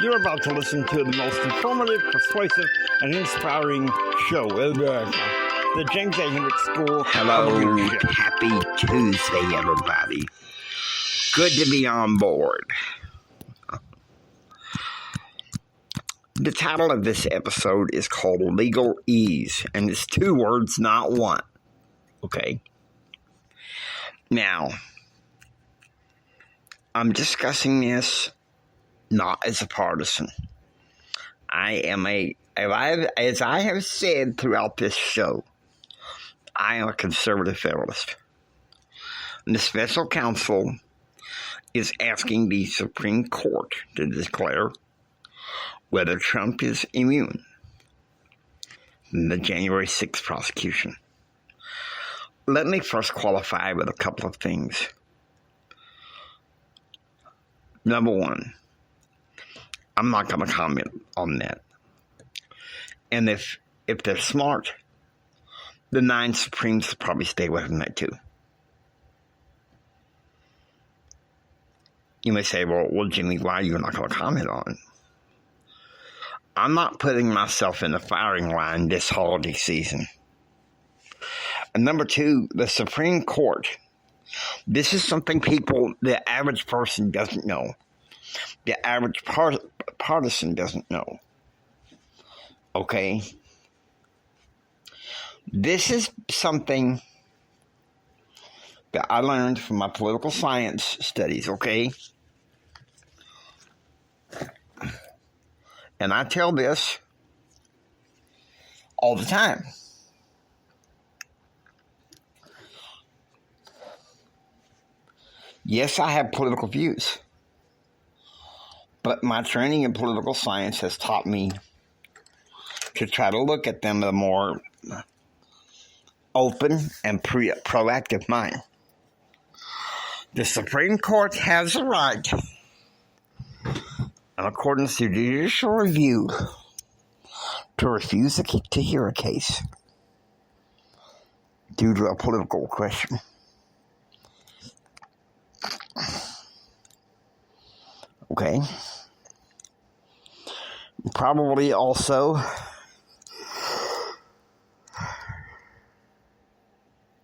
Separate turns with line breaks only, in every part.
You're about to listen to the most informative, persuasive, and inspiring show ever. The James A. Hendricks School.
Hello, happy Tuesday, everybody. Good to be on board. The title of this episode is called Legal Ease, and it's 2 words, not 1. Okay? Now, I'm discussing this not as a partisan. As I have said throughout this show, I am a conservative federalist. And the special counsel is asking the Supreme Court to declare whether Trump is immune from the January 6th prosecution. Let me first qualify with a couple of things. Number 1, I'm not going to comment on that. And if they're smart, the 9 Supremes will probably stay away from that too. You may say, well, Jimmy, why are you not going to comment on it? I'm not putting myself in the firing line this holiday season. And number 2, the Supreme Court. This is something the average person doesn't know. The average partisan doesn't know. Okay? This is something that I learned from my political science studies, okay? And I tell this all the time. Yes, I have political views. But my training in political science has taught me to try to look at them with a more open and proactive mind. The Supreme Court has the right, in accordance to judicial review, to refuse to hear a case due to a political question. Okay. Probably also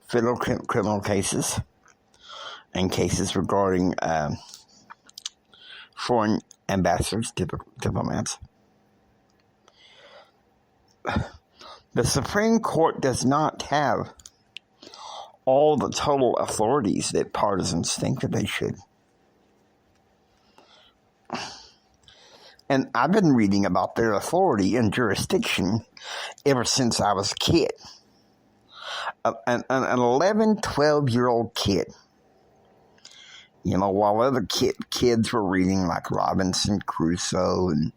federal criminal cases and cases regarding foreign ambassadors, diplomats. The Supreme Court does not have all the total authorities that partisans think that they should. And I've been reading about their authority and jurisdiction ever since I was a kid. An 11, 12-year-old kid. You know, while other kids were reading like Robinson Crusoe and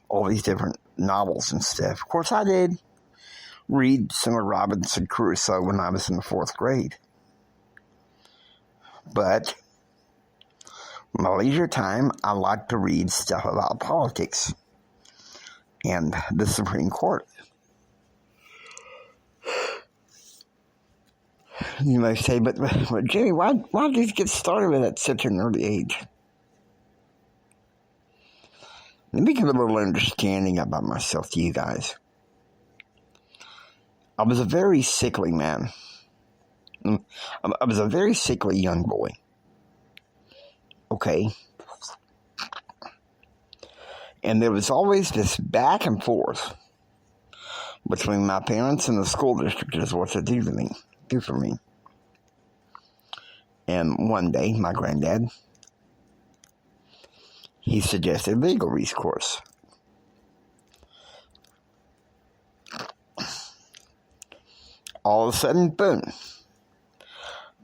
all these different novels and stuff. Of course, I did read some of Robinson Crusoe when I was in the 4th grade. But in my leisure time, I like to read stuff about politics and the Supreme Court. You may say, but Jimmy, why did you get started with it at such an early age? Let me give a little understanding about myself to you guys. I was a very sickly man. I was a very sickly young boy. Okay. And there was always this back and forth between my parents and the school district as what to do for me. And one day, my granddad, he suggested legal recourse. All of a sudden, boom,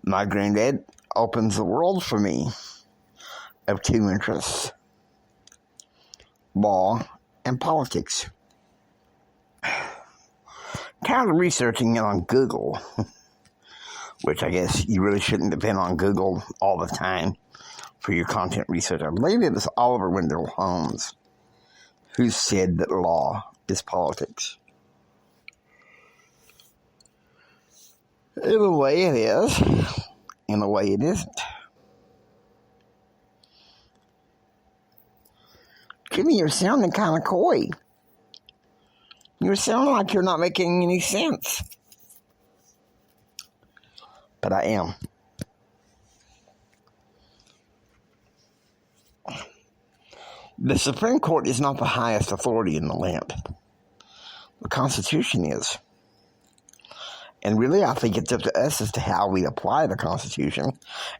my granddad opens the world for me of 2 interests: law and politics. Kind of researching it on Google, which I guess you really shouldn't depend on Google all the time for your content research. I believe it was Oliver Wendell Holmes who said that law is politics. In a way it is, in a way it isn't. Jimmy, you're sounding kind of coy. You sound like you're not making any sense. But I am. The Supreme Court is not the highest authority in the land. The Constitution is. And really, I think it's up to us as to how we apply the Constitution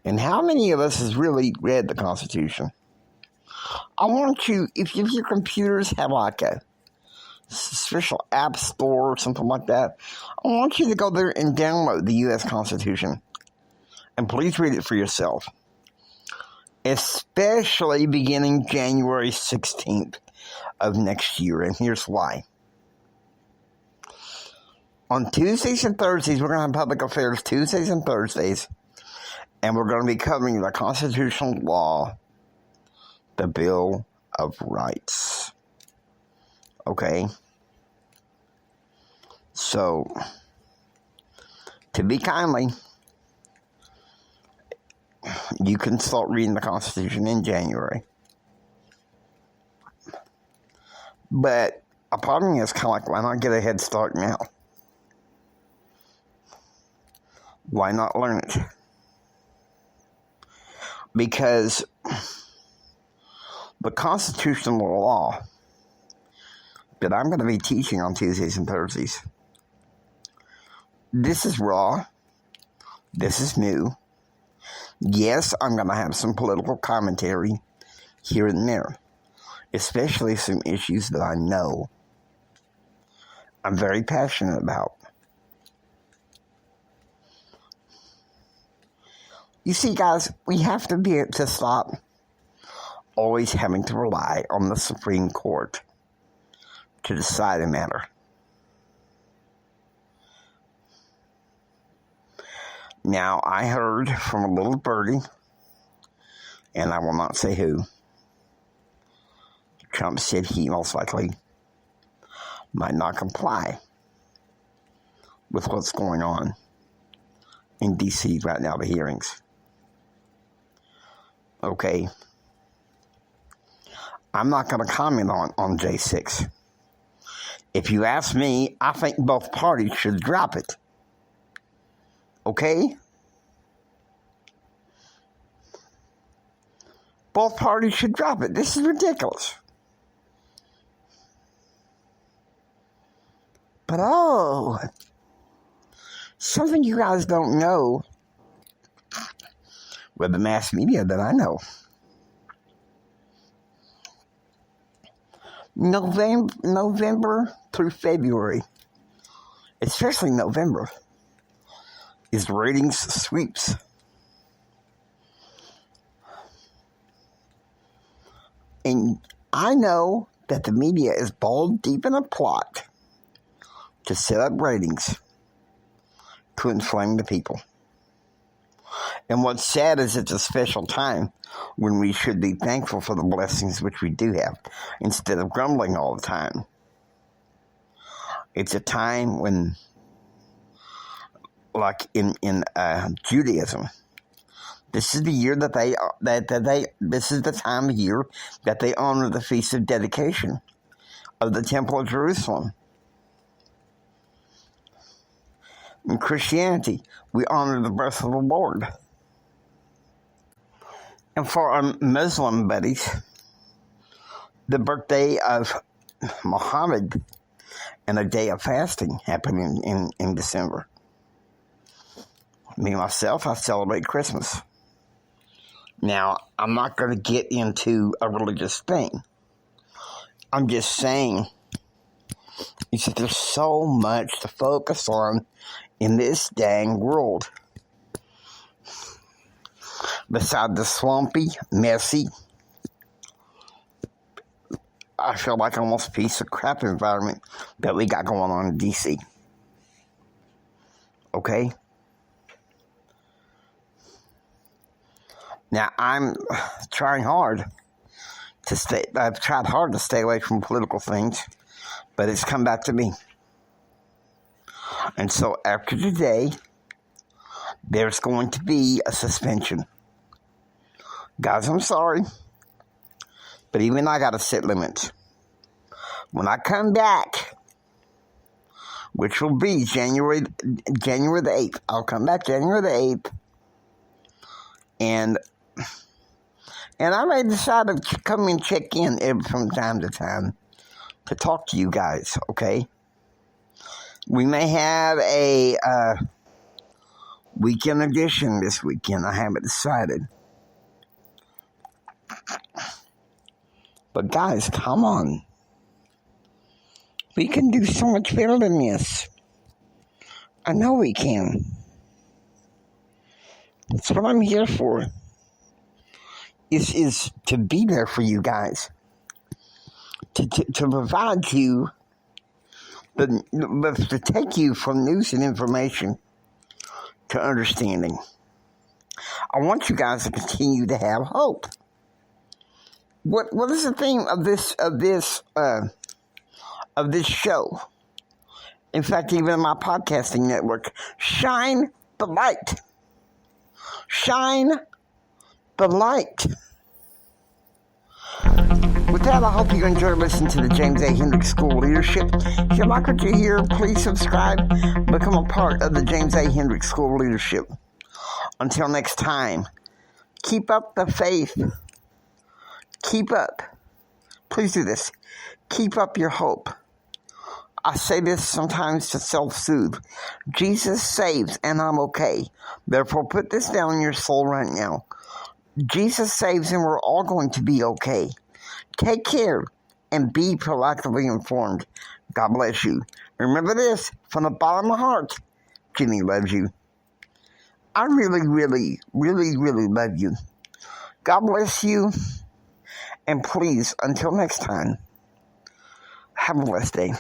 and how many of us has really read the Constitution. I want you, if your computers have like a special app store or something like that, I want you to go there and download the U.S. Constitution. And please read it for yourself. Especially beginning January 16th of next year. And here's why. On Tuesdays and Thursdays, we're going to have public affairs Tuesdays and Thursdays. And we're going to be covering the constitutional law, the Bill of Rights. Okay? So, to be kindly, you can start reading the Constitution in January. But a problem is kind of like, why not get a head start now? Why not learn it? Because the constitutional law that I'm going to be teaching on Tuesdays and Thursdays, this is raw. This is new. Yes, I'm going to have some political commentary here and there, especially some issues that I know I'm very passionate about. You see, guys, we have to be able to stop always having to rely on the Supreme Court to decide a matter. Now, I heard from a little birdie, and I will not say who. Trump said he most likely might not comply with what's going on in D.C. right now, the hearings. Okay. I'm not going to comment on J6. If you ask me, I think both parties should drop it. Okay? Both parties should drop it. This is ridiculous. But something you guys don't know with the mass media that I know. November through February, especially November, is ratings sweeps. And I know that the media is balled deep in a plot to set up ratings to inflame the people. And what's sad is it's a special time when we should be thankful for the blessings which we do have, instead of grumbling all the time. It's a time when, like in Judaism, this is the year this is the time of year that they honor the Feast of Dedication of the Temple of Jerusalem. In Christianity, we honor the birth of the Lord. And for our Muslim buddies, the birthday of Muhammad and a day of fasting happen in December. Me, myself, I celebrate Christmas. Now, I'm not going to get into a religious thing. I'm just saying, you see, there's so much to focus on in this dang world. Beside the swampy, messy, I feel like almost piece of crap environment that we got going on in D.C. Okay? Now, I'm trying hard to stay, I've tried hard to stay away from political things, but it's come back to me. And so after today, there's going to be a suspension. Guys, I'm sorry. But even I got to set limits. When I come back, which will be January the 8th. I'll come back January the 8th. And I may decide to come and check in from time to time to talk to you guys, okay? We may have a weekend edition this weekend. I haven't decided. But guys, come on. We can do so much better than this. I know we can. That's what I'm here for. Is to be there for you guys. To provide you, to take you from news and information to understanding. I want you guys to continue to have hope. What is the theme of this show? In fact, even in my podcasting network, shine the light. Shine the light. With that, I hope you enjoy listening to the James A. Hendricks School of Leadership. If you like what you hear, please subscribe. Become a part of the James A. Hendricks School of Leadership. Until next time, keep up the faith. Keep up. Please do this. Keep up your hope. I say this sometimes to self-soothe. Jesus saves and I'm okay. Therefore, put this down in your soul right now. Jesus saves and we're all going to be okay. Take care and be proactively informed. God bless you. Remember this, from the bottom of my heart, Jimmy loves you. I really, really, really, really love you. God bless you. And please, until next time, have a blessed day.